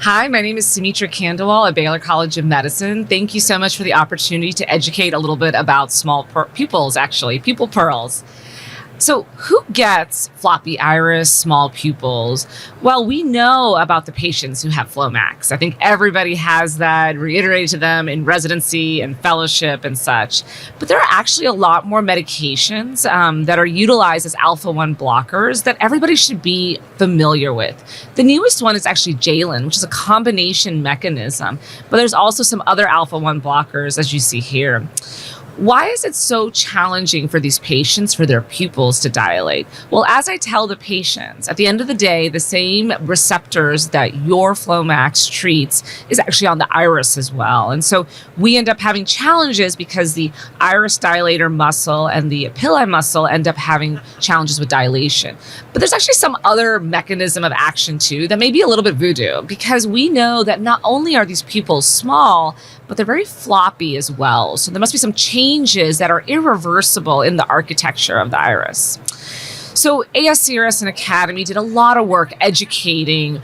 Hi, my name is Sumitra Khandelwal at Baylor College of Medicine. Thank you so much for the opportunity to educate a little bit about pupil pearls. So, who gets floppy iris, small pupils? Well, we know about the patients who have Flomax. I think everybody has that reiterated to them in residency and fellowship and such. But there are actually a lot more medications that are utilized as alpha 1 blockers that everybody should be familiar with. The newest one is actually Jalin, which is a combination mechanism. But there's also some other alpha 1 blockers, as you see here. Why is it so challenging for these patients for their pupils to dilate? Well, as I tell the patients, at the end of the day, the same receptors that your Flomax treats is actually on the iris as well. And so we end up having challenges because the iris dilator muscle and the papillae muscle end up having challenges with dilation. But there's actually some other mechanism of action too that may be a little bit voodoo, because we know that not only are these pupils small, but they're very floppy as well. So there must be some changes that are irreversible in the architecture of the iris. So ASCRS and Academy did a lot of work educating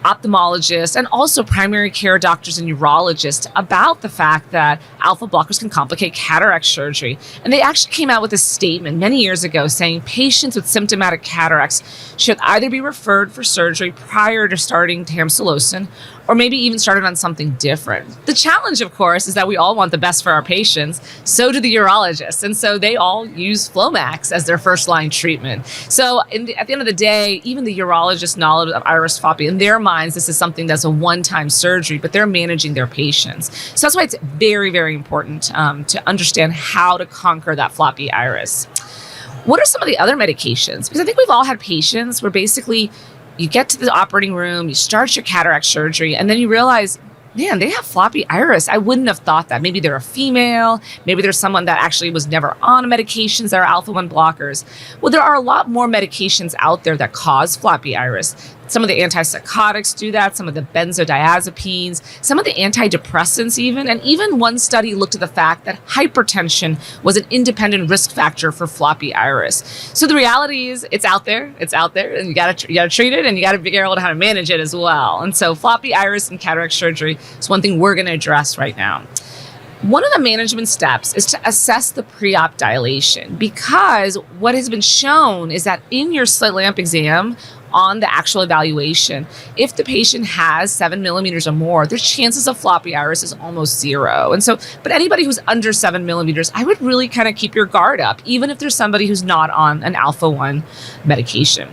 ophthalmologists and also primary care doctors and urologists about the fact that alpha blockers can complicate cataract surgery. And they actually came out with a statement many years ago saying patients with symptomatic cataracts should either be referred for surgery prior to starting tamsulosin or maybe even started on something different. The challenge, of course, is that we all want the best for our patients. So do the urologists. And so they all use Flomax as their first-line treatment. So at the end of the day, even the urologist knowledge of iris floppy, in their minds, this is something that's a one-time surgery, but they're managing their patients. So that's why it's very, very important to understand how to conquer that floppy iris. What are some of the other medications? Because I think we've all had patients where basically you get to the operating room, you start your cataract surgery, and then you realize, man, they have floppy iris. I wouldn't have thought that. Maybe they're a female. Maybe there's someone that actually was never on medications that are alpha 1 blockers. Well, there are a lot more medications out there that cause floppy iris. Some of the antipsychotics do that, some of the benzodiazepines, some of the antidepressants even, and even one study looked at the fact that hypertension was an independent risk factor for floppy iris. So the reality is it's out there, and you gotta treat it, and you gotta figure out how to manage it as well. And so floppy iris and cataract surgery is one thing we're gonna address right now. One of the management steps is to assess the pre-op dilation, because what has been shown is that in your slit lamp exam, on the actual evaluation, if the patient has 7 millimeters or more, their chances of floppy iris is almost zero. And so, but anybody who's under 7 millimeters, I would really kind of keep your guard up, even if there's somebody who's not on an alpha 1 medication.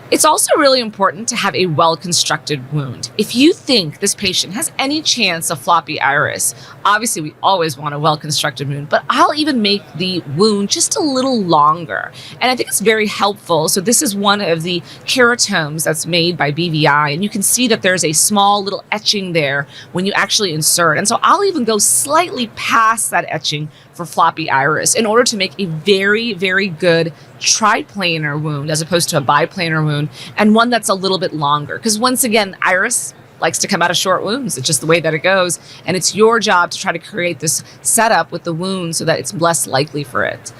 It's also really important to have a well-constructed wound. If you think this patient has any chance of floppy iris, obviously we always want a well-constructed wound, but I'll even make the wound just a little longer. And I think it's very helpful. So this is one of the keratomes that's made by BVI, and you can see that there's a small little etching there when you actually insert. And so I'll even go slightly past that etching for floppy iris in order to make a very, very good triplanar wound as opposed to a biplanar wound, and one that's a little bit longer. Because once again, iris likes to come out of short wounds. It's just the way that it goes. And it's your job to try to create this setup with the wound so that it's less likely for it.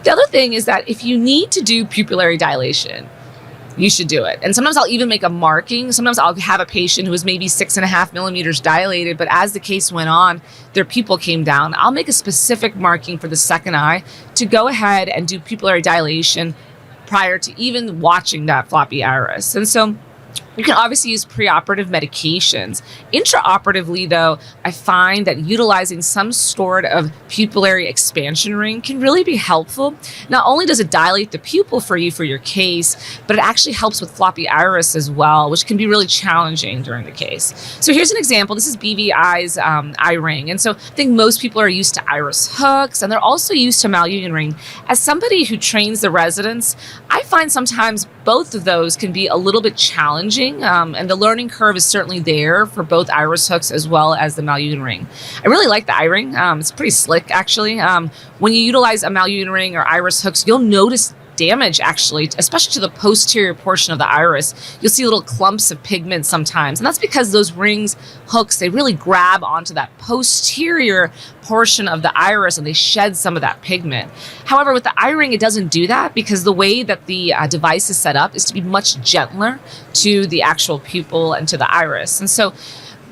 The other thing is that if you need to do pupillary dilation, you should do it. And sometimes I'll even make a marking. Sometimes I'll have a patient who is maybe 6.5 millimeters dilated, but as the case went on, their pupil came down. I'll make a specific marking for the second eye to go ahead and do pupillary dilation prior to even watching that floppy iris. And so you can obviously use preoperative medications. Intraoperatively, though, I find that utilizing some sort of pupillary expansion ring can really be helpful. Not only does it dilate the pupil for you for your case, but it actually helps with floppy iris as well, which can be really challenging during the case. So here's an example. This is BVI's eye ring. And so I think most people are used to iris hooks, and they're also used to malunion ring. As somebody who trains the residents, I find sometimes both of those can be a little bit challenging. And the learning curve is certainly there for both iris hooks as well as the malunion ring. I really like the eye ring. It's pretty slick, actually. When you utilize a malunion ring or iris hooks, you'll notice damage, actually, especially to the posterior portion of the iris. You'll see little clumps of pigment sometimes. And that's because those rings, hooks, they really grab onto that posterior portion of the iris and they shed some of that pigment. However, with the eye ring, it doesn't do that because the way that the device is set up is to be much gentler to the actual pupil and to the iris. And so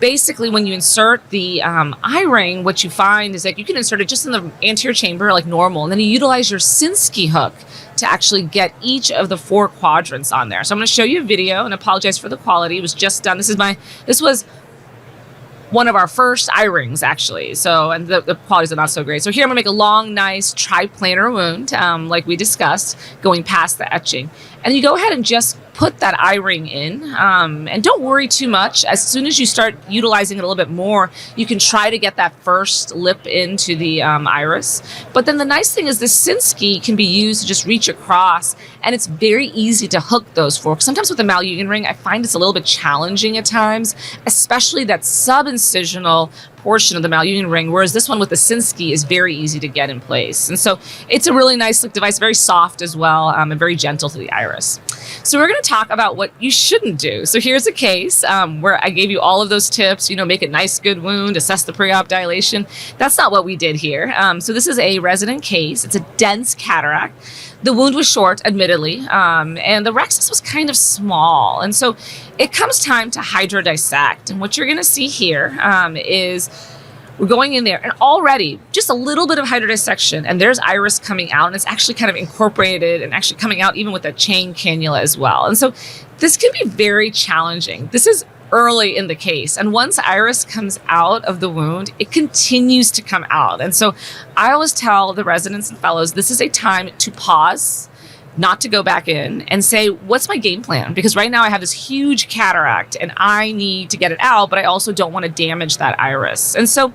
basically, when you insert the eye ring, what you find is that you can insert it just in the anterior chamber like normal, and then you utilize your Sinskey hook to actually get each of the 4 quadrants on there. So I'm going to show you a video and apologize for the quality. It was just done. This was one of our first eye rings, actually. So, and the qualities are not so great. So here I'm gonna make a long, nice triplanar wound, like we discussed, going past the etching. And you go ahead and just put that eye ring in, and don't worry too much. As soon as you start utilizing it a little bit more, you can try to get that first lip into the iris. But then the nice thing is the Sinskey can be used to just reach across, and it's very easy to hook those 4. Sometimes with the malunion ring, I find it's a little bit challenging at times, especially that subincisional portion of the malunion ring, whereas this one with the Sinskey is very easy to get in place. And so it's a really nice device, very soft as well, and very gentle to the iris. So we're going to talk about what you shouldn't do. So here's a case where I gave you all of those tips, make a nice, good wound, assess the pre-op dilation. That's not what we did here. So this is a resident case. It's a dense cataract. The wound was short, admittedly, and the rexus was kind of small. And so it comes time to hydrodissect. And what you're going to see here is we're going in there, and already just a little bit of hydrodissection, and there's iris coming out, and it's actually kind of incorporated and actually coming out even with a chain cannula as well. And so this can be very challenging. This is early in the case, and once iris comes out of the wound, it continues to come out. And so I always tell the residents and fellows, this is a time to pause, not to go back in, and say, what's my game plan? Because right now I have this huge cataract and I need to get it out, but I also don't want to damage that iris. And so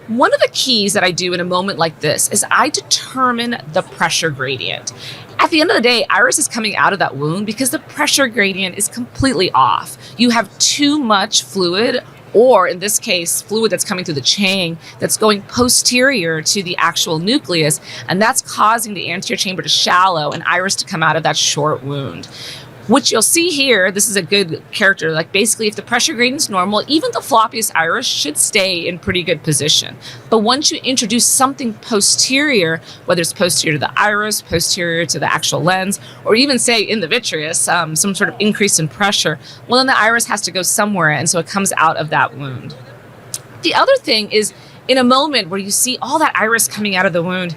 one of the keys that I do in a moment like this is I determine the pressure gradient. At the end of the day, iris is coming out of that wound because the pressure gradient is completely off. You have too much fluid, or in this case, fluid that's coming through the chain that's going posterior to the actual nucleus, and that's causing the anterior chamber to shallow and iris to come out of that short wound. What you'll see here, this is a good character, like basically if the pressure gradient is normal, even the floppiest iris should stay in pretty good position. But once you introduce something posterior, whether it's posterior to the iris, posterior to the actual lens, or even say in the vitreous, some sort of increase in pressure, well then the iris has to go somewhere, and so it comes out of that wound. The other thing is, in a moment where you see all that iris coming out of the wound,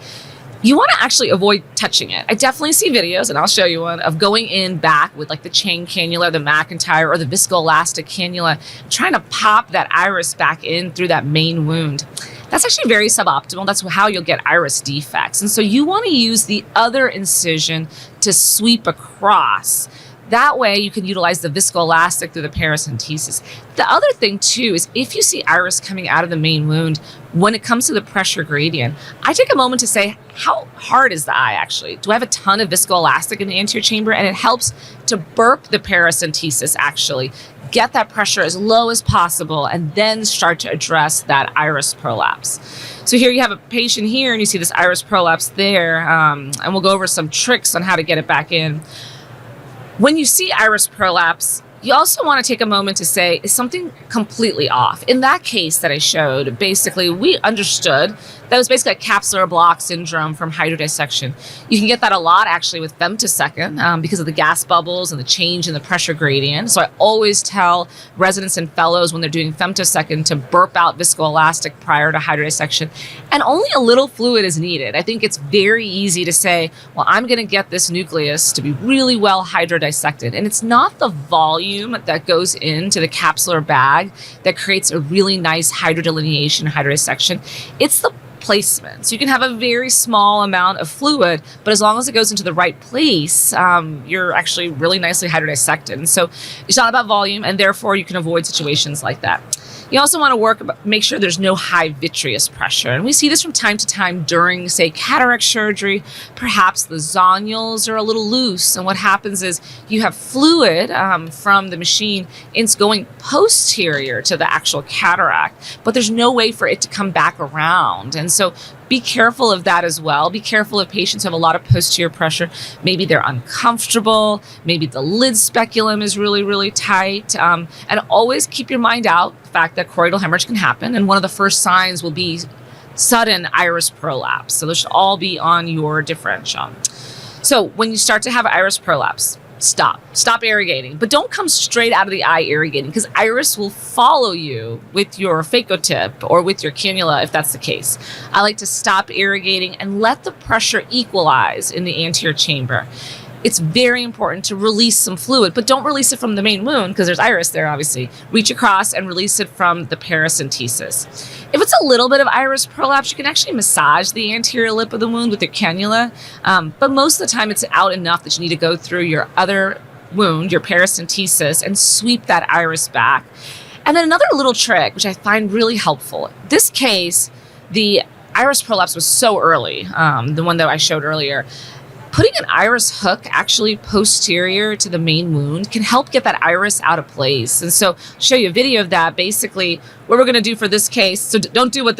you want to actually avoid touching it. I definitely see videos, and I'll show you one, of going in back with like the chain cannula, the McIntyre, or the viscoelastic cannula, trying to pop that iris back in through that main wound. That's actually very suboptimal. That's how you'll get iris defects. And so you want to use the other incision to sweep across. That way you can utilize the viscoelastic through the paracentesis. The other thing too is if you see iris coming out of the main wound, when it comes to the pressure gradient, I take a moment to say, how hard is the eye actually? Do I have a ton of viscoelastic in the anterior chamber? And it helps to burp the paracentesis actually, get that pressure as low as possible, and then start to address that iris prolapse. So here you have a patient here, and you see this iris prolapse there, and we'll go over some tricks on how to get it back in. When you see iris prolapse, you also want to take a moment to say, is something completely off? In that case that I showed, basically, we understood that was basically a capsular block syndrome from hydrodissection. You can get that a lot, actually, with femtosecond because of the gas bubbles and the change in the pressure gradient. So I always tell residents and fellows when they're doing femtosecond to burp out viscoelastic prior to hydrodissection. And only a little fluid is needed. I think it's very easy to say, well, I'm going to get this nucleus to be really well hydrodissected. And it's not the volume that goes into the capsular bag that creates a really nice hydrodelineation, hydrodissection. It's the placement. So you can have a very small amount of fluid, but as long as it goes into the right place, you're actually really nicely hydrodissected. And so it's not about volume, and therefore you can avoid situations like that. You also want to make sure there's no high vitreous pressure. And we see this from time to time during, say, cataract surgery. Perhaps the zonules are a little loose. And what happens is you have fluid from the machine. It's going posterior to the actual cataract, but there's no way for it to come back around. And so be careful of that as well. Be careful if patients have a lot of posterior pressure. Maybe they're uncomfortable. Maybe the lid speculum is really, really tight. And always keep your mind out the fact that choroidal hemorrhage can happen. And one of the first signs will be sudden iris prolapse. So those should all be on your differential. So when you start to have iris prolapse, stop irrigating, but don't come straight out of the eye irrigating, because iris will follow you with your phaco tip or with your cannula if that's the case. I like to stop irrigating and let the pressure equalize in the anterior chamber. It's very important to release some fluid, but don't release it from the main wound because there's iris there, obviously. Reach across and release it from the paracentesis. If it's a little bit of iris prolapse, you can actually massage the anterior lip of the wound with your cannula, but most of the time it's out enough that you need to go through your other wound, your paracentesis, and sweep that iris back. And then another little trick, which I find really helpful. This case, the iris prolapse was so early, the one that I showed earlier. Putting an iris hook actually posterior to the main wound can help get that iris out of place. And so I'll show you a video of that. Basically, what we're going to do for this case, so don't do what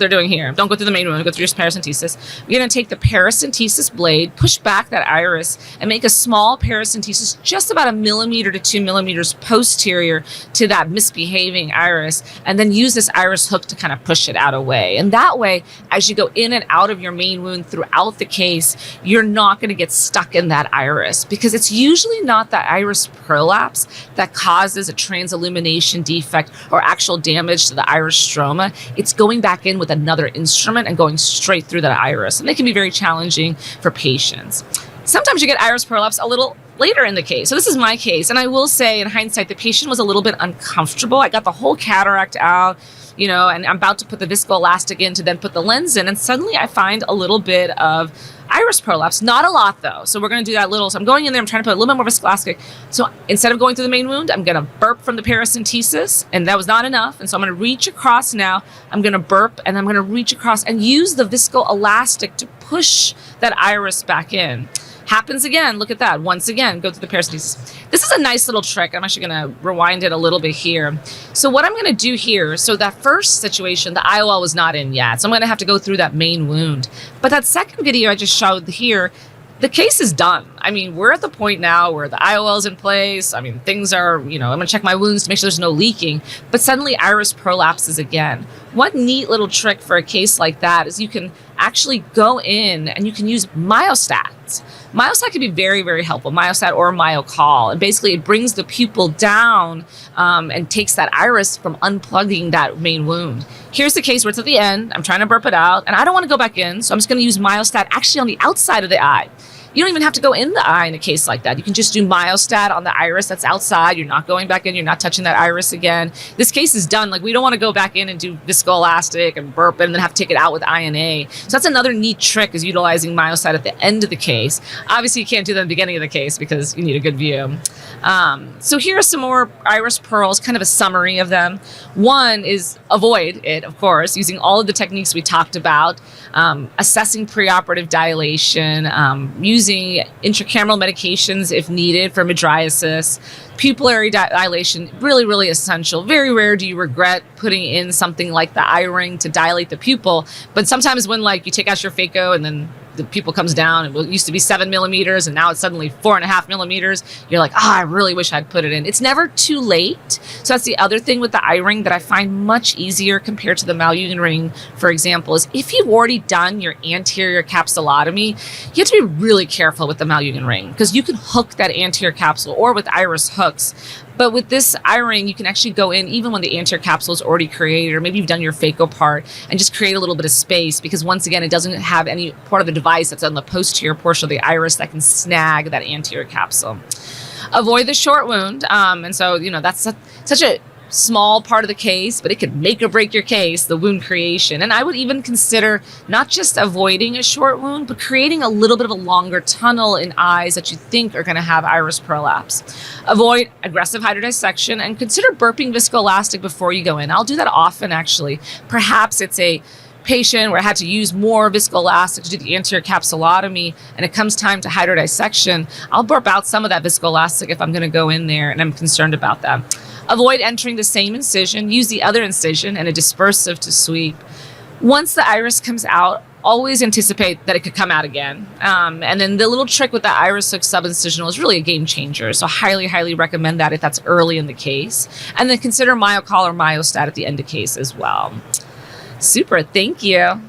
they're doing here. Don't go through the main wound, go through your paracentesis. You're going to take the paracentesis blade, push back that iris, and make a small paracentesis just about 1 millimeter to 2 millimeters posterior to that misbehaving iris, and then use this iris hook to kind of push it out away. And that way, as you go in and out of your main wound throughout the case, you're not going to get stuck in that iris, because it's usually not the iris prolapse that causes a transillumination defect or actual damage to the iris stroma. It's going back in with another instrument and going straight through that iris. And they can be very challenging for patients. Sometimes you get iris prolapse a little later in the case. So this is my case. And I will say, in hindsight, the patient was a little bit uncomfortable. I got the whole cataract out, and I'm about to put the viscoelastic in to then put the lens in. And suddenly I find a little bit of iris prolapse. Not a lot though. So we're going to do that little. So I'm going in there, I'm trying to put a little bit more viscoelastic. So instead of going through the main wound, I'm going to burp from the paracentesis, and that was not enough. And so I'm going to reach across now. I'm going to burp, and I'm going to reach across and use the viscoelastic to push that iris back in. Happens again. Look at that. Once again, go through the paracentesis. This is a nice little trick. I'm actually going to rewind it a little bit here. So what I'm going to do here, so that first situation, the IOL was not in yet. So I'm going to have to go through that main wound. But that second video I just showed here, the case is done. I mean, we're at the point now where the IOL is in place. I mean, things are, I'm going to check my wounds to make sure there's no leaking. But suddenly iris prolapses again. One neat little trick for a case like that is you can actually go in and you can use myostats. Myostat can be very, very helpful, myostat or myocall. And basically it brings the pupil down and takes that iris from unplugging that main wound. Here's the case where it's at the end. I'm trying to burp it out, and I don't want to go back in, so I'm just going to use myostat actually on the outside of the eye. You don't even have to go in the eye in a case like that. You can just do myostat on the iris that's outside. You're not going back in. You're not touching that iris again. This case is done. Like, we don't want to go back in and do viscoelastic and burp and then have to take it out with INA. So that's another neat trick, is utilizing myostat at the end of the case. Obviously, you can't do that at the beginning of the case because you need a good view. So here are some more iris pearls, kind of a summary of them. One is avoid it, of course, using all of the techniques we talked about, assessing preoperative dilation, using intracameral medications if needed for mydriasis. Pupillary dilation, really, really essential. Very rare do you regret putting in something like the eye ring to dilate the pupil. But sometimes when you take out your phaco and then the pupil comes down, it used to be 7 millimeters and now it's suddenly 4.5 millimeters. You're like, I really wish I'd put it in. It's never too late. So that's the other thing with the eye ring that I find much easier compared to the Malyugin ring, for example, is if you've already done your anterior capsulotomy, you have to be really careful with the Malyugin ring, because you can hook that anterior capsule, or with iris hooks. But with this eye ring, you can actually go in even when the anterior capsule is already created, or maybe you've done your phaco part, and just create a little bit of space, because once again, it doesn't have any part of the device that's on the posterior portion of the iris that can snag that anterior capsule. Avoid the short wound. And so, that's such a small part of the case, but it could make or break your case, the wound creation. And I would even consider not just avoiding a short wound, but creating a little bit of a longer tunnel in eyes that you think are going to have iris prolapse. Avoid aggressive hydrodissection, and consider burping viscoelastic before you go in. I'll do that often, actually. Perhaps it's a patient where I had to use more viscoelastic to do the anterior capsulotomy, and it comes time to hydrodissection. I'll burp out some of that viscoelastic if I'm going to go in there and I'm concerned about that. Avoid entering the same incision. Use the other incision and a dispersive to sweep. Once the iris comes out, always anticipate that it could come out again. And then the little trick with the iris hook subincisional is really a game changer. So highly, highly recommend that if that's early in the case. And then consider MyoCol or Myostat at the end of case as well. Super. Thank you.